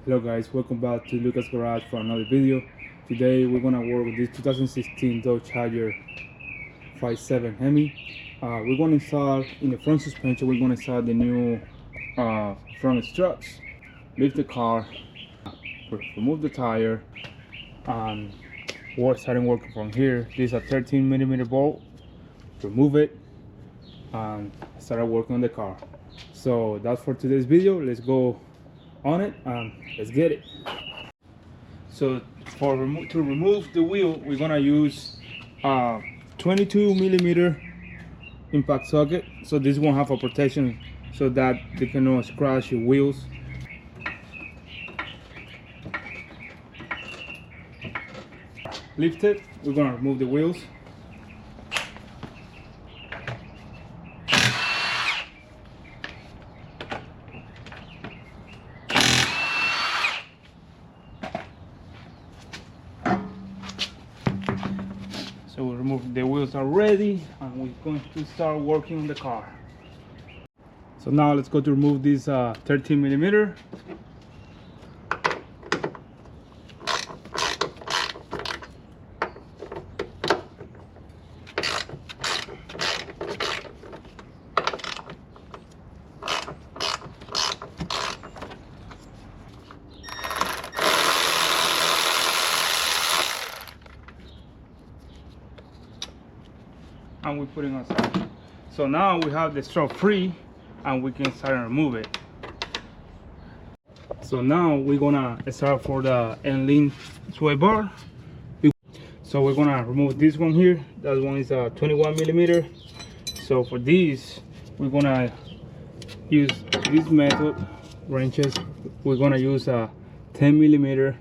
Hello guys, welcome back to Lucas Garage for another video. Today we're gonna work with this 2016 Dodge Charger 5.7 Hemi. We're gonna install in the front suspension. We're gonna install the new front struts, lift the car, remove the tire, and starting working from here. This is a 13mm bolt. Remove it and start working on the car. So that's for today's video. Let's go on it and let's get it. So to remove the wheel, we're gonna use 22mm impact socket. So this won't have a protection so that they cannot scratch your wheels. Lift it. We're gonna remove the wheels. So we remove the wheels already, and we're going to start working on the car. So now let's go to remove this 13mm. And we're putting on aside. So now we have the strut free and we can start and remove it. So now we're gonna start for the end link sway bar. So we're gonna remove this one here. That one is a 21mm. So for this, we're gonna use this method wrenches. We're gonna use a 10mm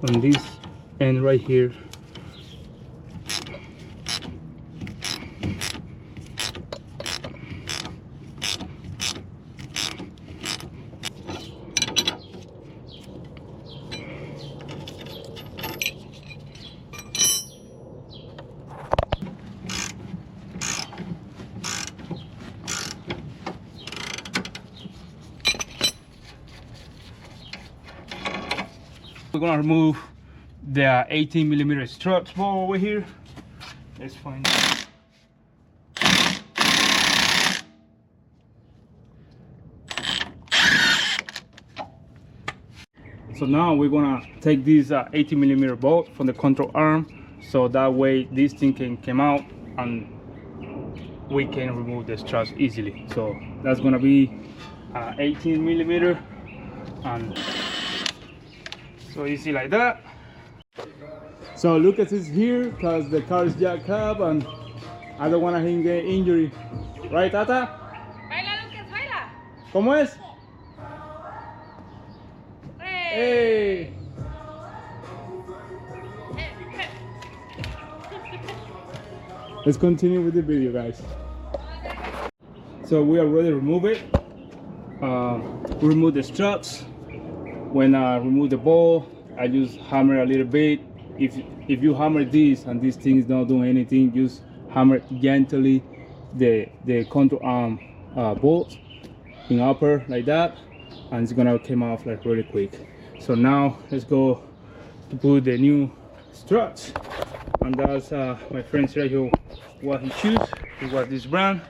on this end right here. We're gonna remove the 18mm struts ball over here. Let's find it. So now we're gonna take this 18mm bolt from the control arm, so that way this thing can come out and we can remove the struts easily. So that's gonna be 18mm, and so easy like that. So Lucas is here because the car is jacked up and I don't want him to get injury. Right, Tata? Baila, Lucas, baila. ¿Cómo es? Hey. Let's continue with the video, guys. So we already removed it. We removed the struts. When I remove the ball, I just hammer a little bit. If you hammer this and this thing is not doing anything, just hammer gently the control arm bolt in upper like that, and it's gonna come off like really quick. So now let's go to put the new struts, and that's my friend Sergio what he choose. He was this brand,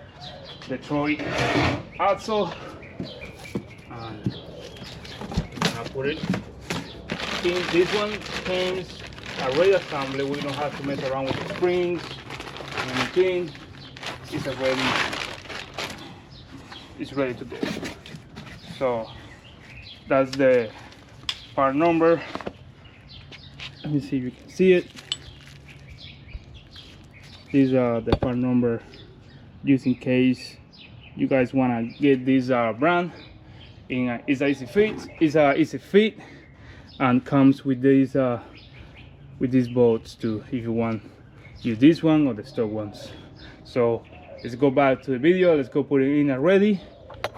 Detroit Axle, and put it in. This one comes already assembly. We don't have to mess around with the springs and anything. It's ready to go. So that's the part number. Let me see if you can see it. These are the part number, just in case you guys want to get this brand. It's easy fit. It's a easy fit, and comes with these bolts too, if you want to use this one or the stock ones. So let's go back to the video. Let's go put it in already,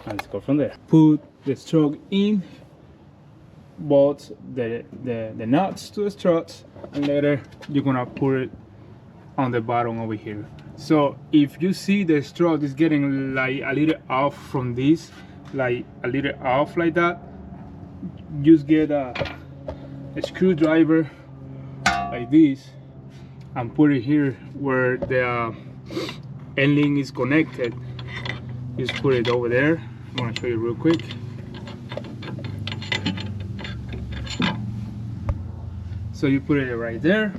and let's go from there. Put the stroke in, bolt the nuts to the struts, and later you're gonna put it on the bottom over here. So if you see the strut is getting like a little off from this, like a little off like that, just get a screwdriver like this and put it here where the end link is connected. Just put it over there. I'm gonna show you real quick. So you put it right there,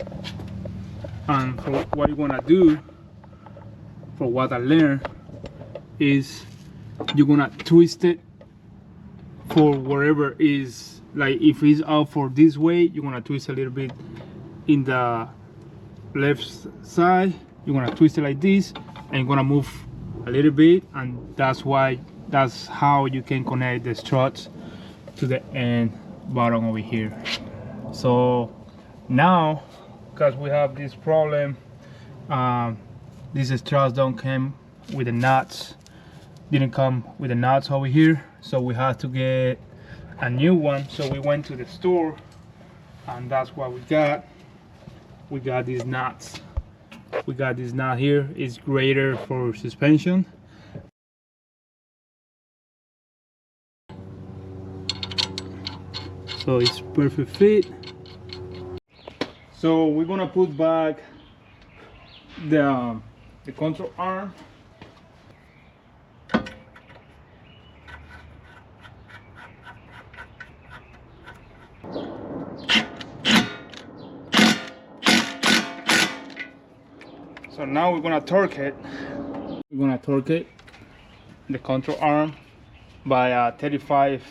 and for what you wanna do, for what I learned, is you're gonna twist it for wherever is, like if it's out for this way, you're gonna twist a little bit in the left side. You're gonna twist it like this, and you're gonna move a little bit, and that's how you can connect the struts to the end bottom over here. So now, because we have this problem, these struts don't come with the nuts, didn't come with the nuts over here, so we have to get a new one. So we went to the store, and that's what we got. We got these nuts. We got this nut here. It's greater for suspension. So it's perfect fit. So we're gonna put back the control arm. So now we're gonna torque it. We're gonna torque it, the control arm, by 35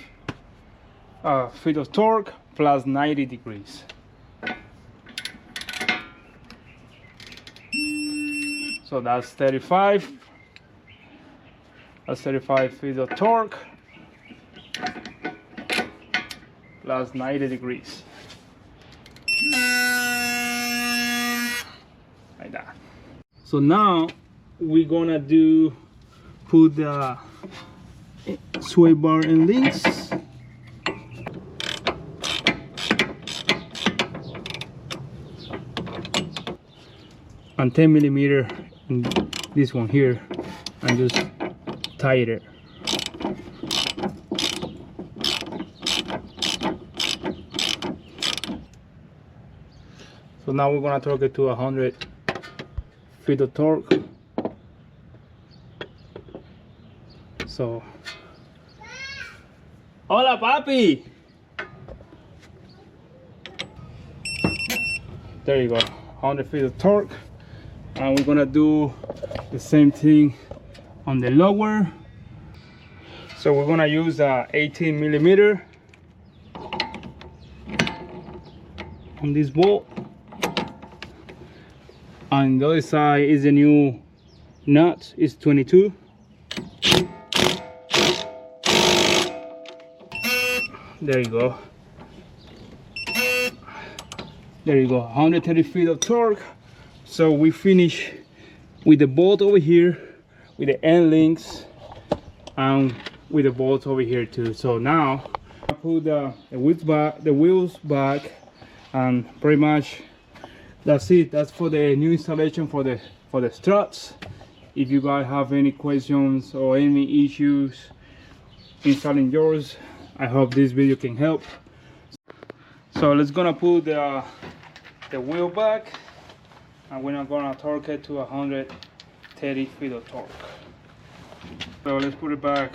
feet of torque plus 90 degrees. So that's 35. That's 35 feet of torque plus 90 degrees. Like that. So now we're gonna put the sway bar and links. And 10 millimeter in this one here, and just tight it. So now we're gonna torque it to 100 feet of torque. So, hola papi. There you go, 100 feet of torque. And we're gonna do the same thing on the lower. So we're gonna use a 18 millimeter on this bolt. On the other side is the new nut, it's 22. There you go. There you go, 130 feet of torque. So we finish with the bolt over here, with the end links, and with the bolt over here too. So now I put the wheels back, and pretty much that's it. That's for the new installation for the struts. If you guys have any questions or any issues installing yours, I hope this video can help. So let's gonna put the wheel back, and we're gonna torque it to 130 feet of torque. So let's put it back,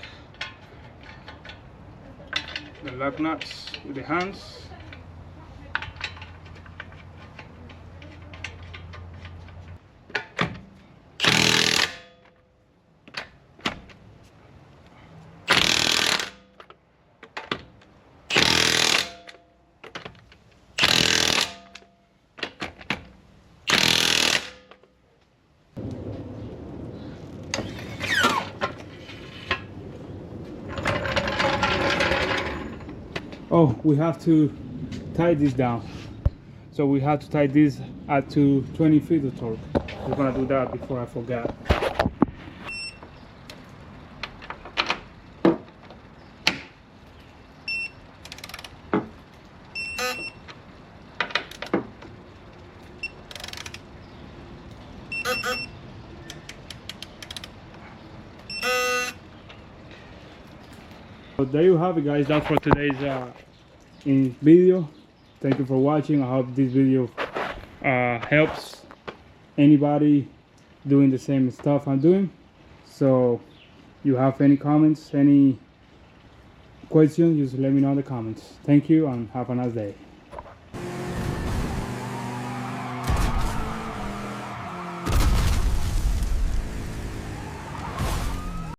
the lug nuts with the hands. Oh, we have to tie this down. So we have to tie this at to 20 feet of torque. We're gonna do that before I forget. So there you have it, guys. That's for today's in video. Thank you for watching. I hope this video helps anybody doing the same stuff I'm doing. So you have any comments, any questions, just let me know in the comments. Thank you and have a nice day.